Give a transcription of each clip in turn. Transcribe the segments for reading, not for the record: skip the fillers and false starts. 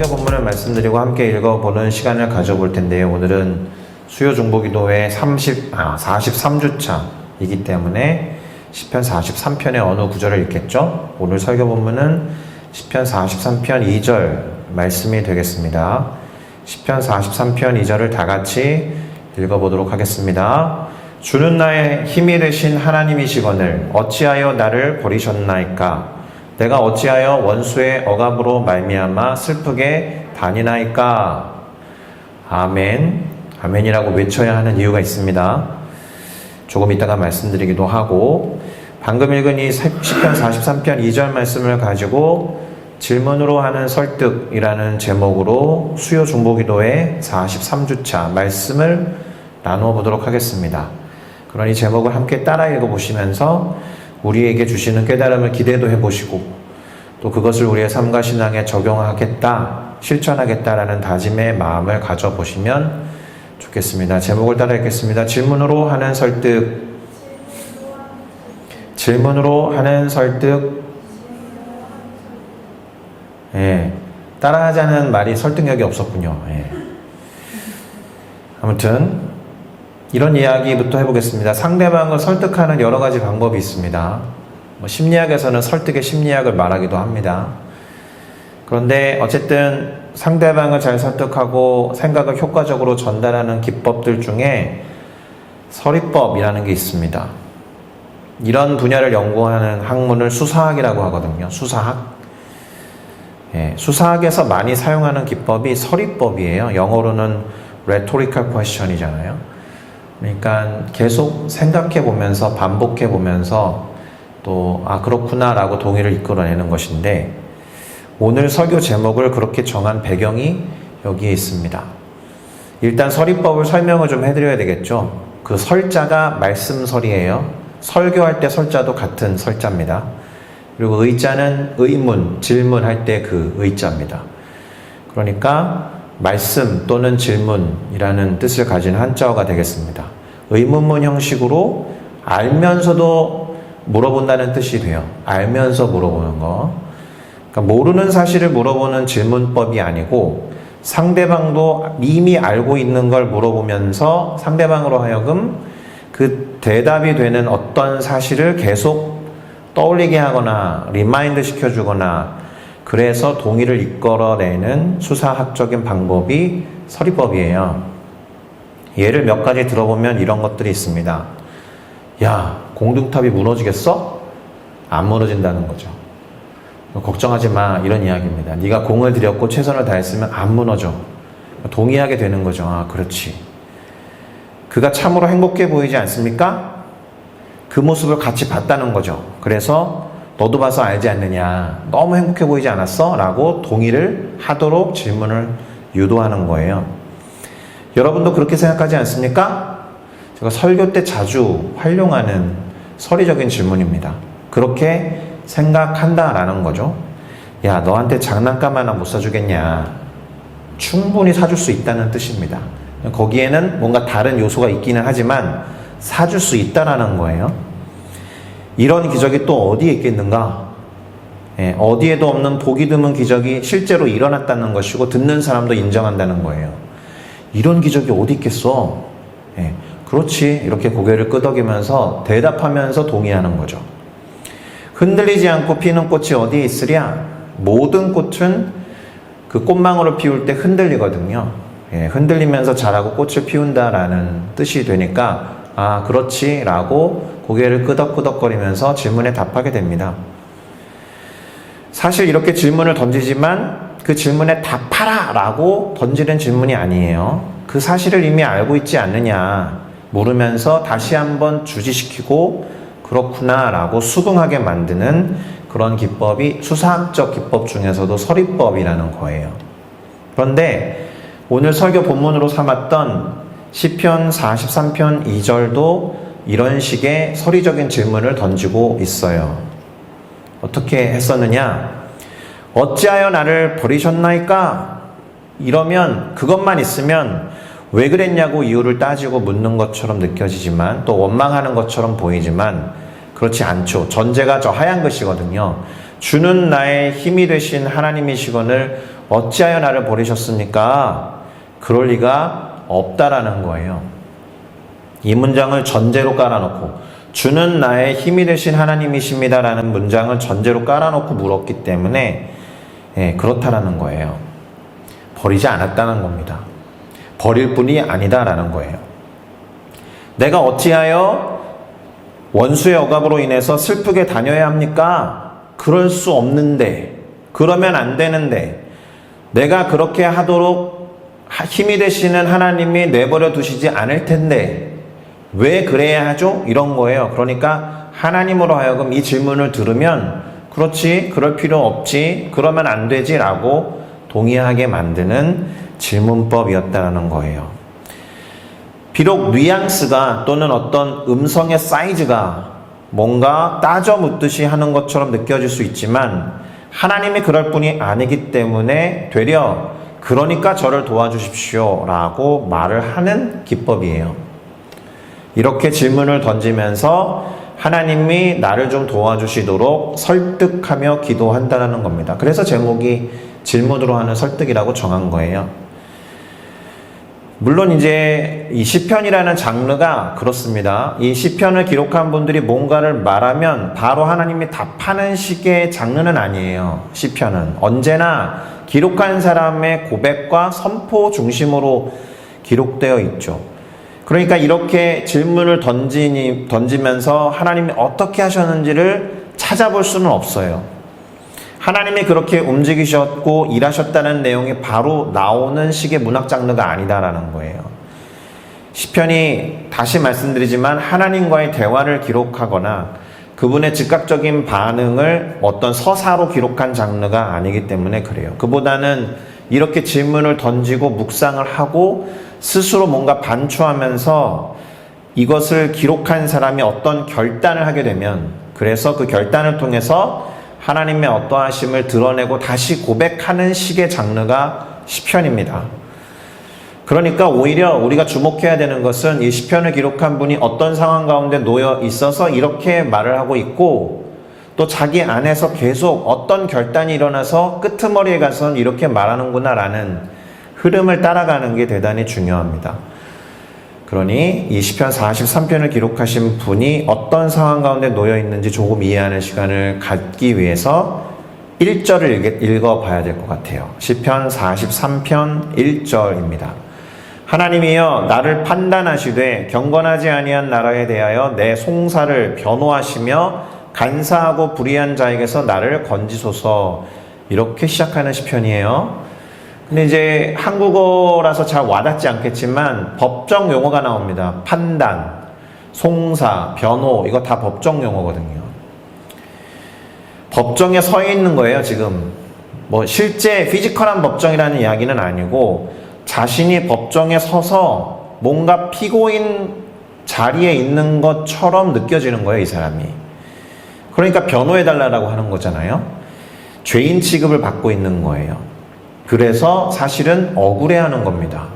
설교 본문을 말씀드리고 함께 읽어보는 시간을 가져볼 텐데요. 오늘은 수요 중보기도의 43주차이기 때문에 시편 43편의 어느 구절을 읽겠죠. 오늘 설교 본문은 시편 43편 2절 말씀이 되겠습니다. 시편 43편 2절을 다 같이 읽어보도록 하겠습니다. 주는 나의 힘이 되신 하나님이시거늘 어찌하여 나를 버리셨나이까? 내가 어찌하여 원수의 억압으로 말미암아 슬프게 다니나이까? 아멘. 아멘이라고 외쳐야 하는 이유가 있습니다. 조금 이따가 말씀드리기도 하고, 방금 읽은 이 시편 43편 2절 말씀을 가지고 질문으로 하는 설득이라는 제목으로 수요 중보기도의 43주차 말씀을 나누어 보도록 하겠습니다. 그러니 제목을 함께 따라 읽어보시면서 우리에게 주시는 깨달음을 기대도 해보시고, 또 그것을 우리의 삶과 신앙에 적용하겠다, 실천하겠다라는 다짐의 마음을 가져보시면 좋겠습니다. 제목을 따라 읽겠습니다. 질문으로 하는 설득. 질문으로 하는 설득. 예, 따라하자는 말이 설득력이 없었군요. 예. 아무튼 이런 이야기부터 해보겠습니다. 상대방을 설득하는 여러 가지 방법이 있습니다. 심리학에서는 설득의 심리학을 말하기도 합니다. 그런데 어쨌든 상대방을 잘 설득하고 생각을 효과적으로 전달하는 기법들 중에 서리법이라는 게 있습니다. 이런 분야를 연구하는 학문을 수사학이라고 하거든요. 수사학. 예, 수사학에서 많이 사용하는 기법이 서리법이에요. 영어로는 rhetorical question이잖아요. 그러니까 계속 생각해 보면서 반복해 보면서 또 그렇구나 라고 동의를 이끌어내는 것인데, 오늘 설교 제목을 그렇게 정한 배경이 여기에 있습니다. 일단 서리법을 설명을 좀 해드려야 되겠죠. 그 설자가 말씀설이에요. 설교할 때 설자도 같은 설자입니다. 그리고 의자는 의문, 질문할 때 그 의자입니다. 그러니까 말씀 또는 질문이라는 뜻을 가진 한자어가 되겠습니다. 의문문 형식으로 알면서도 물어본다는 뜻이 돼요. 알면서 물어보는 거. 그러니까 모르는 사실을 물어보는 질문법이 아니고, 상대방도 이미 알고 있는 걸 물어보면서 상대방으로 하여금 그 대답이 되는 어떤 사실을 계속 떠올리게 하거나 리마인드 시켜주거나, 그래서 동의를 이끌어내는 수사학적인 방법이 서리법이에요. 예를 몇 가지 들어보면 이런 것들이 있습니다. 야, 공중탑이 무너지겠어? 안 무너진다는 거죠. 걱정하지 마, 이런 이야기입니다. 네가 공을 들였고 최선을 다했으면 안 무너져. 동의하게 되는 거죠. 그렇지. 그가 참으로 행복해 보이지 않습니까? 그 모습을 같이 봤다는 거죠. 그래서 너도 봐서 알지 않느냐, 너무 행복해 보이지 않았어? 라고 동의를 하도록 질문을 유도하는 거예요. 여러분도 그렇게 생각하지 않습니까? 제가 설교 때 자주 활용하는 서리적인 질문입니다. 그렇게 생각한다라는 거죠. 야, 너한테 장난감 하나 못 사주겠냐? 충분히 사줄 수 있다는 뜻입니다. 거기에는 뭔가 다른 요소가 있기는 하지만 사줄 수 있다라는 거예요. 이런 기적이 또 어디에 있겠는가? 예, 어디에도 없는 보기 드문 기적이 실제로 일어났다는 것이고, 듣는 사람도 인정한다는 거예요. 이런 기적이 어디 있겠어? 예, 그렇지. 이렇게 고개를 끄덕이면서 대답하면서 동의하는 거죠. 흔들리지 않고 피는 꽃이 어디에 있으랴? 모든 꽃은 그 꽃망울을 피울 때 흔들리거든요. 예, 흔들리면서 자라고 꽃을 피운다라는 뜻이 되니까 그렇지 라고 고개를 끄덕끄덕거리면서 질문에 답하게 됩니다. 사실 이렇게 질문을 던지지만 그 질문에 답하라 라고 던지는 질문이 아니에요. 그 사실을 이미 알고 있지 않느냐 물으면서 다시 한번 주지시키고 그렇구나 라고 수긍하게 만드는 그런 기법이 수사학적 기법 중에서도 서리법이라는 거예요. 그런데 오늘 설교 본문으로 삼았던 시편 43편 2절도 이런 식의 서리적인 질문을 던지고 있어요. 어떻게 했었느냐? 어찌하여 나를 버리셨나이까? 이러면, 그것만 있으면 왜 그랬냐고 이유를 따지고 묻는 것처럼 느껴지지만, 또 원망하는 것처럼 보이지만 그렇지 않죠. 전제가 저 하얀 글씨거든요. 주는 나의 힘이 되신 하나님이시거늘 어찌하여 나를 버리셨습니까? 그럴 리가 없다라는 거예요. 이 문장을 전제로 깔아놓고 주는 나의 힘이 되신 하나님이십니다라는 문장을 전제로 깔아놓고 물었기 때문에 그렇다라는 거예요. 버리지 않았다는 겁니다. 버릴 뿐이 아니다라는 거예요. 내가 어찌하여 원수의 억압으로 인해서 슬프게 다녀야 합니까? 그럴 수 없는데, 그러면 안 되는데, 내가 그렇게 하도록 힘이 되시는 하나님이 내버려 두시지 않을 텐데 왜 그래야 하죠? 이런 거예요. 그러니까 하나님으로 하여금 이 질문을 들으면 그렇지, 그럴 필요 없지, 그러면 안 되지 라고 동의하게 만드는 질문법이었다는 거예요. 비록 뉘앙스가 또는 어떤 음성의 사이즈가 뭔가 따져 묻듯이 하는 것처럼 느껴질 수 있지만 하나님이 그럴 뿐이 아니기 때문에 되려 그러니까 저를 도와주십시오 라고 말을 하는 기법이에요. 이렇게 질문을 던지면서 하나님이 나를 좀 도와주시도록 설득하며 기도한다는 겁니다. 그래서 제목이 질문으로 하는 설득이라고 정한 거예요. 물론 이제 이 시편이라는 장르가 그렇습니다. 이 시편을 기록한 분들이 뭔가를 말하면 바로 하나님이 답하는 식의 장르는 아니에요. 시편은 언제나 기록한 사람의 고백과 선포 중심으로 기록되어 있죠. 그러니까 이렇게 질문을 던지면서 하나님이 어떻게 하셨는지를 찾아볼 수는 없어요. 하나님이 그렇게 움직이셨고 일하셨다는 내용이 바로 나오는 식의 문학 장르가 아니다라는 거예요. 시편이 다시 말씀드리지만 하나님과의 대화를 기록하거나 그분의 즉각적인 반응을 어떤 서사로 기록한 장르가 아니기 때문에 그래요. 그보다는 이렇게 질문을 던지고 묵상을 하고 스스로 뭔가 반추하면서 이것을 기록한 사람이 어떤 결단을 하게 되면 그래서 그 결단을 통해서 하나님의 어떠하심을 드러내고 다시 고백하는 식의 장르가 시편입니다. 그러니까 오히려 우리가 주목해야 되는 것은 이 시편을 기록한 분이 어떤 상황 가운데 놓여 있어서 이렇게 말을 하고 있고 또 자기 안에서 계속 어떤 결단이 일어나서 끄트머리에 가서는 이렇게 말하는구나라는 흐름을 따라가는 게 대단히 중요합니다. 그러니 이 시편 43편을 기록하신 분이 어떤 상황 가운데 놓여 있는지 조금 이해하는 시간을 갖기 위해서 1절을 읽어봐야 될 것 같아요. 시편 43편 1절입니다. 하나님이여 나를 판단하시되 경건하지 아니한 나라에 대하여 내 송사를 변호하시며 간사하고 불의한 자에게서 나를 건지소서. 이렇게 시작하는 시편이에요. 근데 이제 한국어라서 잘 와닿지 않겠지만 법정 용어가 나옵니다. 판단, 송사, 변호, 이거 다 법정 용어거든요. 법정에 서 있는 거예요, 지금. 뭐 실제 피지컬한 법정이라는 이야기는 아니고 자신이 법정에 서서 뭔가 피고인 자리에 있는 것처럼 느껴지는 거예요, 이 사람이. 그러니까 변호해달라고 하는 거잖아요. 죄인 취급을 받고 있는 거예요. 그래서 사실은 억울해하는 겁니다.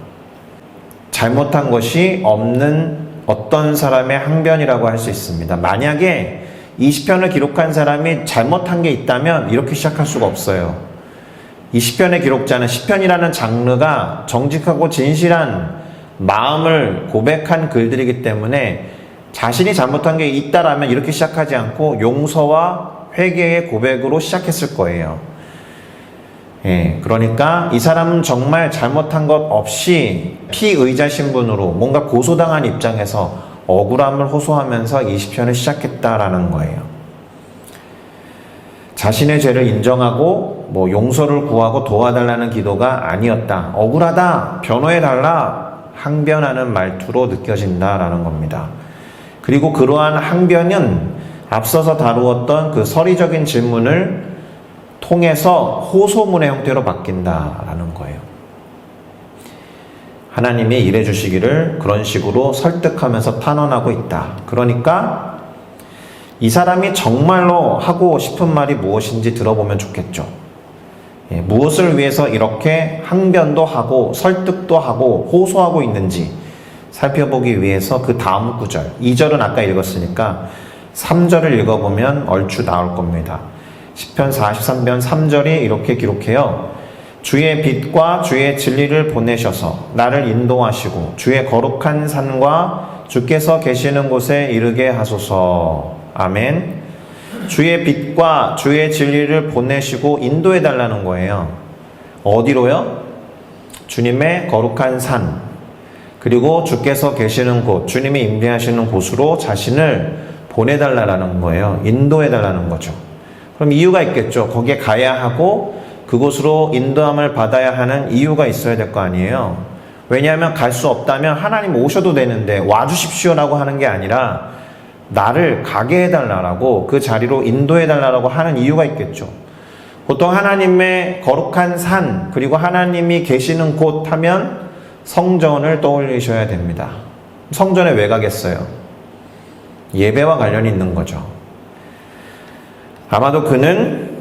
잘못한 것이 없는 어떤 사람의 항변이라고 할 수 있습니다. 만약에 이 시편을 기록한 사람이 잘못한 게 있다면 이렇게 시작할 수가 없어요. 이 시편의 기록자는 시편이라는 장르가 정직하고 진실한 마음을 고백한 글들이기 때문에 자신이 잘못한 게 있다라면 이렇게 시작하지 않고 용서와 회개의 고백으로 시작했을 거예요. 그러니까 이 사람은 정말 잘못한 것 없이 피의자 신분으로 뭔가 고소당한 입장에서 억울함을 호소하면서 이 시편을 시작했다라는 거예요. 자신의 죄를 인정하고 용서를 구하고 도와달라는 기도가 아니었다. 억울하다, 변호해달라, 항변하는 말투로 느껴진다라는 겁니다. 그리고 그러한 항변은 앞서서 다루었던 그 서리적인 질문을 통해서 호소문의 형태로 바뀐다라는 거예요. 하나님이 일해 주시기를 그런 식으로 설득하면서 탄원하고 있다. 그러니까 이 사람이 정말로 하고 싶은 말이 무엇인지 들어보면 좋겠죠. 무엇을 위해서 이렇게 항변도 하고 설득도 하고 호소하고 있는지 살펴보기 위해서 그 다음 구절, 2절은 아까 읽었으니까 3절을 읽어보면 얼추 나올 겁니다. 시편 43편 3절이 이렇게 기록해요. 주의 빛과 주의 진리를 보내셔서 나를 인도하시고 주의 거룩한 산과 주께서 계시는 곳에 이르게 하소서. 아멘. 주의 빛과 주의 진리를 보내시고 인도해 달라는 거예요. 어디로요? 주님의 거룩한 산, 그리고 주께서 계시는 곳, 주님이 임재하시는 곳으로 자신을 보내달라는 거예요. 인도해 달라는 거죠. 그럼 이유가 있겠죠. 거기에 가야 하고 그곳으로 인도함을 받아야 하는 이유가 있어야 될 거 아니에요. 왜냐하면 갈 수 없다면 하나님 오셔도 되는데 와주십시오라고 하는 게 아니라 나를 가게 해달라고, 그 자리로 인도해달라고 하는 이유가 있겠죠. 보통 하나님의 거룩한 산, 그리고 하나님이 계시는 곳 하면 성전을 떠올리셔야 됩니다. 성전에 왜 가겠어요? 예배와 관련이 있는 거죠. 아마도 그는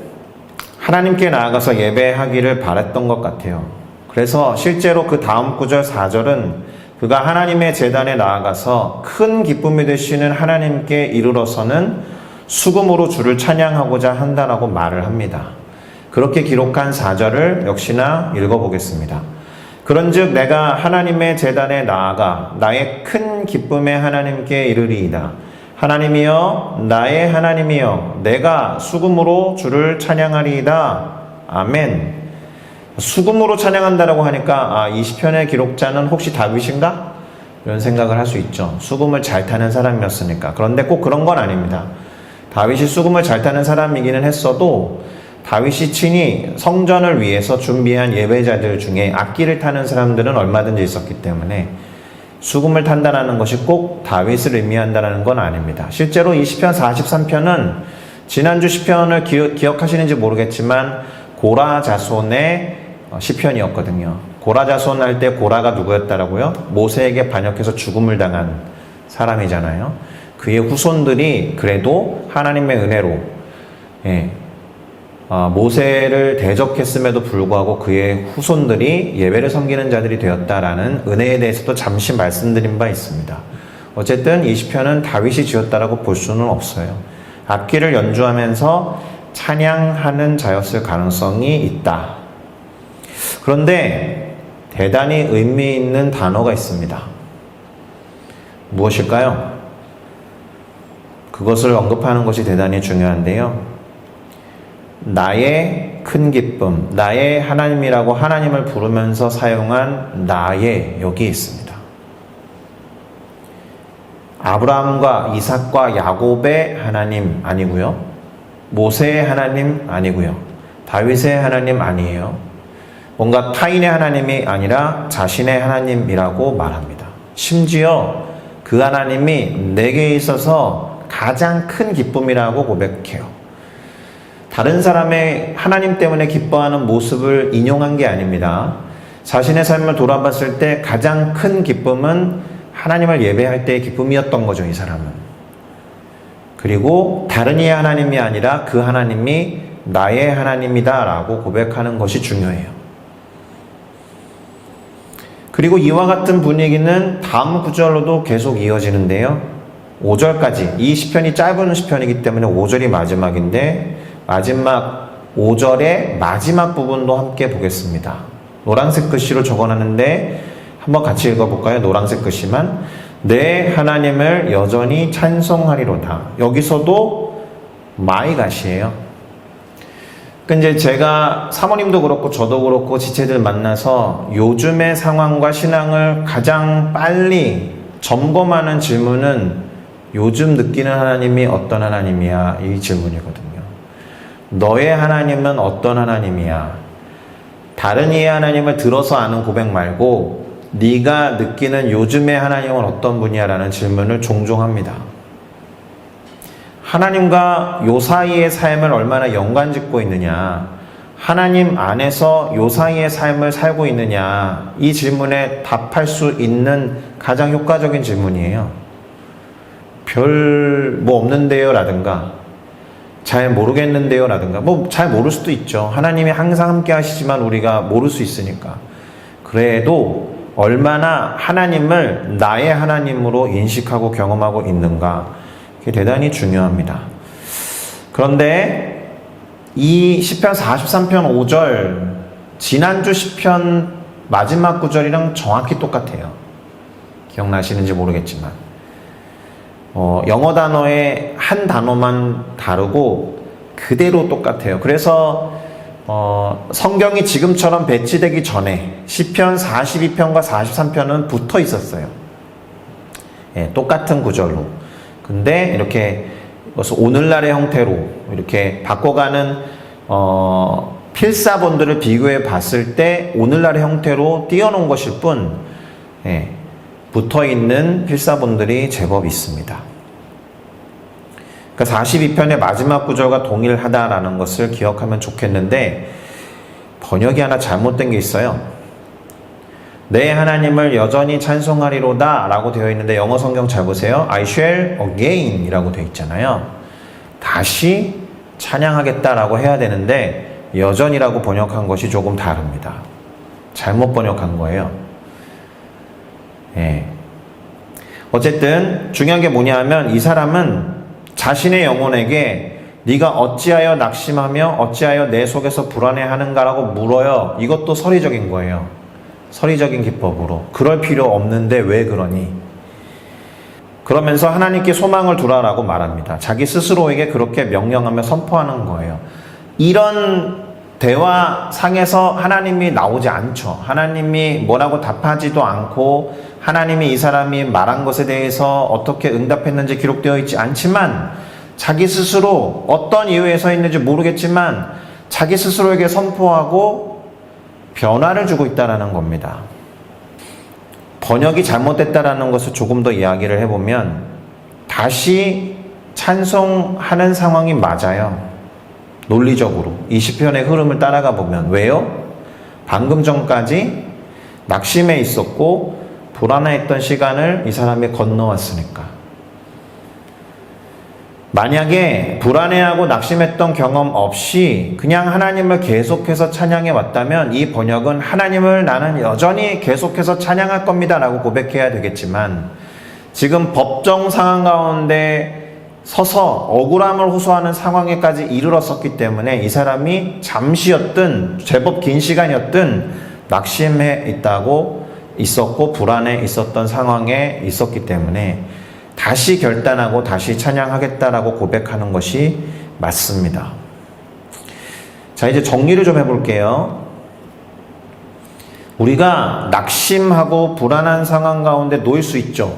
하나님께 나아가서 예배하기를 바랐던 것 같아요. 그래서 실제로 그 다음 구절 4절은 그가 하나님의 제단에 나아가서 큰 기쁨이 되시는 하나님께 이르러서는 수금으로 주를 찬양하고자 한다라고 말을 합니다. 그렇게 기록한 4절을 역시나 읽어보겠습니다. 그런즉 내가 하나님의 제단에 나아가 나의 큰 기쁨의 하나님께 이르리이다. 하나님이여, 나의 하나님이여, 내가 수금으로 주를 찬양하리이다. 아멘. 수금으로 찬양한다라고 하니까 이 시편의 기록자는 혹시 다윗인가? 이런 생각을 할 수 있죠. 수금을 잘 타는 사람이었으니까. 그런데 꼭 그런 건 아닙니다. 다윗이 수금을 잘 타는 사람이기는 했어도 다윗이 친히 성전을 위해서 준비한 예배자들 중에 악기를 타는 사람들은 얼마든지 있었기 때문에 수금을 탄다는 것이 꼭 다윗을 의미한다는 건 아닙니다. 실제로 이 시편 43편은 지난주 시편을 기억하시는지 모르겠지만 고라 자손의 시편이었거든요. 고라 자손 할 때 고라가 누구였다라고요? 모세에게 반역해서 죽음을 당한 사람이잖아요. 그의 후손들이 그래도 하나님의 은혜로 모세를 대적했음에도 불구하고 그의 후손들이 예배를 섬기는 자들이 되었다라는 은혜에 대해서도 잠시 말씀드린 바 있습니다. 어쨌든 이 시편은 다윗이 지었다라고 볼 수는 없어요. 악기를 연주하면서 찬양하는 자였을 가능성이 있다. 그런데 대단히 의미 있는 단어가 있습니다. 무엇일까요? 그것을 언급하는 것이 대단히 중요한데요. 나의 큰 기쁨, 나의 하나님이라고 하나님을 부르면서 사용한 나의, 여기 있습니다. 아브라함과 이삭과 야곱의 하나님 아니고요. 모세의 하나님 아니고요. 다윗의 하나님 아니에요. 뭔가 타인의 하나님이 아니라 자신의 하나님이라고 말합니다. 심지어 그 하나님이 내게 있어서 가장 큰 기쁨이라고 고백해요. 다른 사람의 하나님 때문에 기뻐하는 모습을 인용한 게 아닙니다. 자신의 삶을 돌아봤을 때 가장 큰 기쁨은 하나님을 예배할 때의 기쁨이었던 거죠, 이 사람은. 그리고 다른 이의 하나님이 아니라 그 하나님이 나의 하나님이다 라고 고백하는 것이 중요해요. 그리고 이와 같은 분위기는 다음 구절로도 계속 이어지는데요. 5절까지, 이 시편이 짧은 시편이기 때문에 5절이 마지막인데 마지막 5절의 마지막 부분도 함께 보겠습니다. 노란색 글씨로 적어놨는데 한번 같이 읽어볼까요? 노란색 글씨만. 내 하나님을 여전히 찬송하리로다. 여기서도 my God이에요. 그러니까 이제 제가 사모님도 그렇고 저도 그렇고 지체들 만나서 요즘의 상황과 신앙을 가장 빨리 점검하는 질문은 요즘 느끼는 하나님이 어떤 하나님이야? 이 질문이거든요. 너의 하나님은 어떤 하나님이야? 다른 이의 하나님을 들어서 아는 고백 말고 네가 느끼는 요즘의 하나님은 어떤 분이야? 라는 질문을 종종 합니다. 하나님과 요 사이의 삶을 얼마나 연관짓고 있느냐, 하나님 안에서 요 사이의 삶을 살고 있느냐, 이 질문에 답할 수 있는 가장 효과적인 질문이에요. 별 뭐 없는데요 라든가 잘 모르겠는데요 라든가, 뭐 잘 모를 수도 있죠. 하나님이 항상 함께 하시지만 우리가 모를 수 있으니까. 그래도 얼마나 하나님을 나의 하나님으로 인식하고 경험하고 있는가, 그게 대단히 중요합니다. 그런데 이 시편 43편 5절 지난주 시편 마지막 구절이랑 정확히 똑같아요. 기억나시는지 모르겠지만 영어 단어의 한 단어만 다르고 그대로 똑같아요. 그래서 성경이 지금처럼 배치되기 전에 시편 42편과 43편은 붙어 있었어요. 예, 똑같은 구절로. 근데 이렇게 오늘날의 형태로 이렇게 바꿔가는 필사본들을 비교해 봤을 때 오늘날의 형태로 띄워놓은 것일 뿐, 예, 붙어있는 필사본들이 제법 있습니다. 그러니까 42편의 마지막 구절과 동일하다라는 것을 기억하면 좋겠는데 번역이 하나 잘못된 게 있어요. 내 하나님을 여전히 찬송하리로다 라고 되어 있는데 영어 성경 잘 보세요. I shall again 이라고 되어 있잖아요. 다시 찬양하겠다라고 해야 되는데 여전이라고 번역한 것이 조금 다릅니다. 잘못 번역한 거예요. 예. 어쨌든 중요한 게 뭐냐 하면 이 사람은 자신의 영혼에게 네가 어찌하여 낙심하며 어찌하여 내 속에서 불안해하는가라고 물어요. 이것도 서리적인 거예요. 서리적인 기법으로. 그럴 필요 없는데 왜 그러니? 그러면서 하나님께 소망을 두라라고 말합니다. 자기 스스로에게 그렇게 명령하며 선포하는 거예요. 이런 대화상에서 하나님이 나오지 않죠. 하나님이 뭐라고 답하지도 않고 하나님이 이 사람이 말한 것에 대해서 어떻게 응답했는지 기록되어 있지 않지만 자기 스스로 어떤 이유에 서 있는지 모르겠지만 자기 스스로에게 선포하고 변화를 주고 있다는 겁니다. 번역이 잘못됐다라는 것을 조금 더 이야기를 해보면 다시 찬송하는 상황이 맞아요. 논리적으로 이 시편의 흐름을 따라가 보면. 왜요? 방금 전까지 낙심해 있었고 불안해했던 시간을 이 사람이 건너왔으니까. 만약에 불안해하고 낙심했던 경험 없이 그냥 하나님을 계속해서 찬양해 왔다면 이 번역은 하나님을 나는 여전히 계속해서 찬양할 겁니다 라고 고백해야 되겠지만 지금 법정 상황 가운데 서서 억울함을 호소하는 상황에까지 이르렀었기 때문에 이 사람이 잠시였든 제법 긴 시간이었든 낙심해 있었고 불안해 있었던 상황에 있었기 때문에 다시 결단하고 다시 찬양하겠다라고 고백하는 것이 맞습니다. 자, 이제 정리를 좀 해볼게요. 우리가 낙심하고 불안한 상황 가운데 놓일 수 있죠.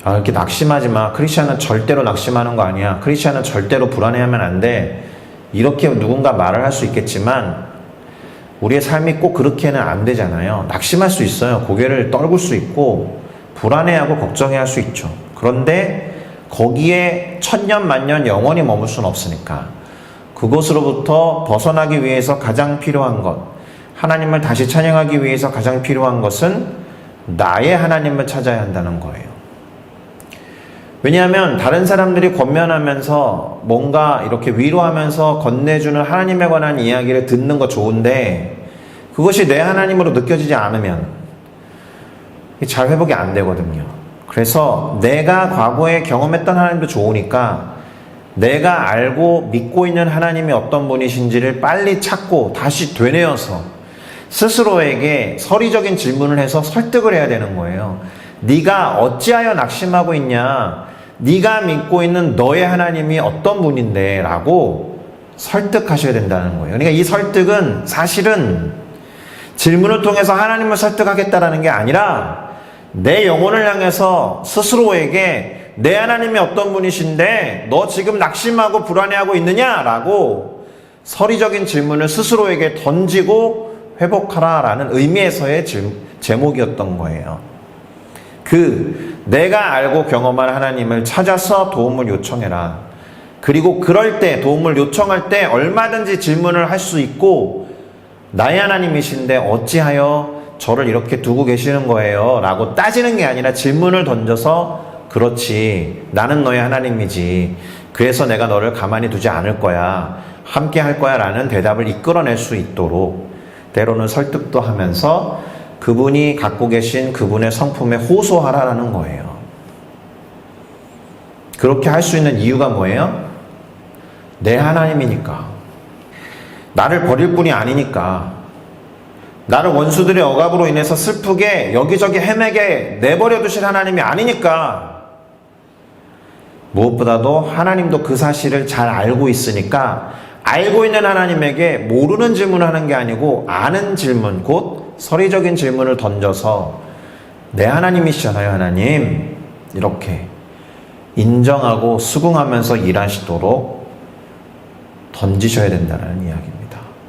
이렇게 낙심하지 마. 크리스찬은 절대로 낙심하는 거 아니야. 크리스찬은 절대로 불안해하면 안 돼. 이렇게 누군가 말을 할 수 있겠지만 우리의 삶이 꼭 그렇게는 안 되잖아요. 낙심할 수 있어요. 고개를 떨굴 수 있고 불안해하고 걱정해야 할 수 있죠. 그런데 거기에 천년 만년 영원히 머물 수는 없으니까 그것으로부터 벗어나기 위해서 가장 필요한 것, 하나님을 다시 찬양하기 위해서 가장 필요한 것은 나의 하나님을 찾아야 한다는 거예요. 왜냐하면 다른 사람들이 권면하면서 뭔가 이렇게 위로하면서 건네주는 하나님에 관한 이야기를 듣는 거 좋은데 그것이 내 하나님으로 느껴지지 않으면 잘 회복이 안 되거든요. 그래서 내가 과거에 경험했던 하나님도 좋으니까 내가 알고 믿고 있는 하나님이 어떤 분이신지를 빨리 찾고 다시 되뇌어서 스스로에게 서리적인 질문을 해서 설득을 해야 되는 거예요. 네가 어찌하여 낙심하고 있냐? 네가 믿고 있는 너의 하나님이 어떤 분인데? 라고 설득하셔야 된다는 거예요. 그러니까 이 설득은 사실은 질문을 통해서 하나님을 설득하겠다라는 게 아니라 내 영혼을 향해서 스스로에게 내 하나님이 어떤 분이신데 너 지금 낙심하고 불안해하고 있느냐라고 서리적인 질문을 스스로에게 던지고 회복하라라는 의미에서의 제목이었던 거예요. 내가 알고 경험한 하나님을 찾아서 도움을 요청해라. 그리고 그럴 때 도움을 요청할 때 얼마든지 질문을 할 수 있고 나의 하나님이신데 어찌하여 저를 이렇게 두고 계시는 거예요? 라고 따지는 게 아니라 질문을 던져서 그렇지, 나는 너의 하나님이지. 그래서 내가 너를 가만히 두지 않을 거야. 함께 할 거야 라는 대답을 이끌어낼 수 있도록 때로는 설득도 하면서 그분이 갖고 계신 그분의 성품에 호소하라라는 거예요. 그렇게 할 수 있는 이유가 뭐예요? 내 하나님이니까. 나를 버릴 뿐이 아니니까, 나를 원수들의 억압으로 인해서 슬프게 여기저기 헤매게 내버려 두실 하나님이 아니니까, 무엇보다도 하나님도 그 사실을 잘 알고 있으니까 알고 있는 하나님에게 모르는 질문을 하는 게 아니고 아는 질문, 곧 서리적인 질문을 던져서 내 하나님이시잖아요, 하나님. 이렇게 인정하고 수긍하면서 일하시도록 던지셔야 된다는 이야기입니다.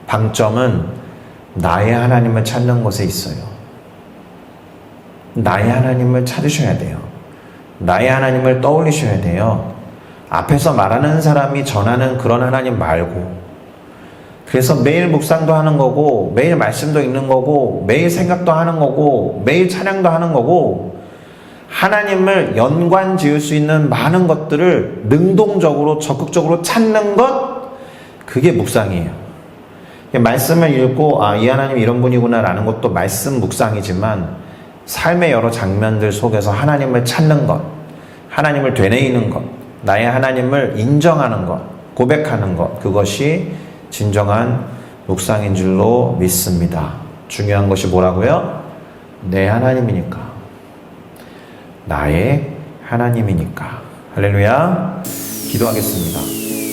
방점은 나의 하나님을 찾는 것에 있어요. 나의 하나님을 찾으셔야 돼요. 나의 하나님을 떠올리셔야 돼요. 앞에서 말하는 사람이 전하는 그런 하나님 말고, 그래서 매일 묵상도 하는 거고, 매일 말씀도 읽는 거고, 매일 생각도 하는 거고, 매일 찬양도 하는 거고, 하나님을 연관 지을 수 있는 많은 것들을 능동적으로 적극적으로 찾는 것, 그게 묵상이에요. 말씀을 읽고 이 하나님 이런 분이구나 라는 것도 말씀 묵상이지만, 삶의 여러 장면들 속에서 하나님을 찾는 것, 하나님을 되뇌이는 것, 나의 하나님을 인정하는 것, 고백하는 것, 그것이 진정한 묵상인 줄로 믿습니다. 중요한 것이 뭐라고요? 내 하나님이니까. 나의 하나님이니까. 할렐루야. 기도하겠습니다.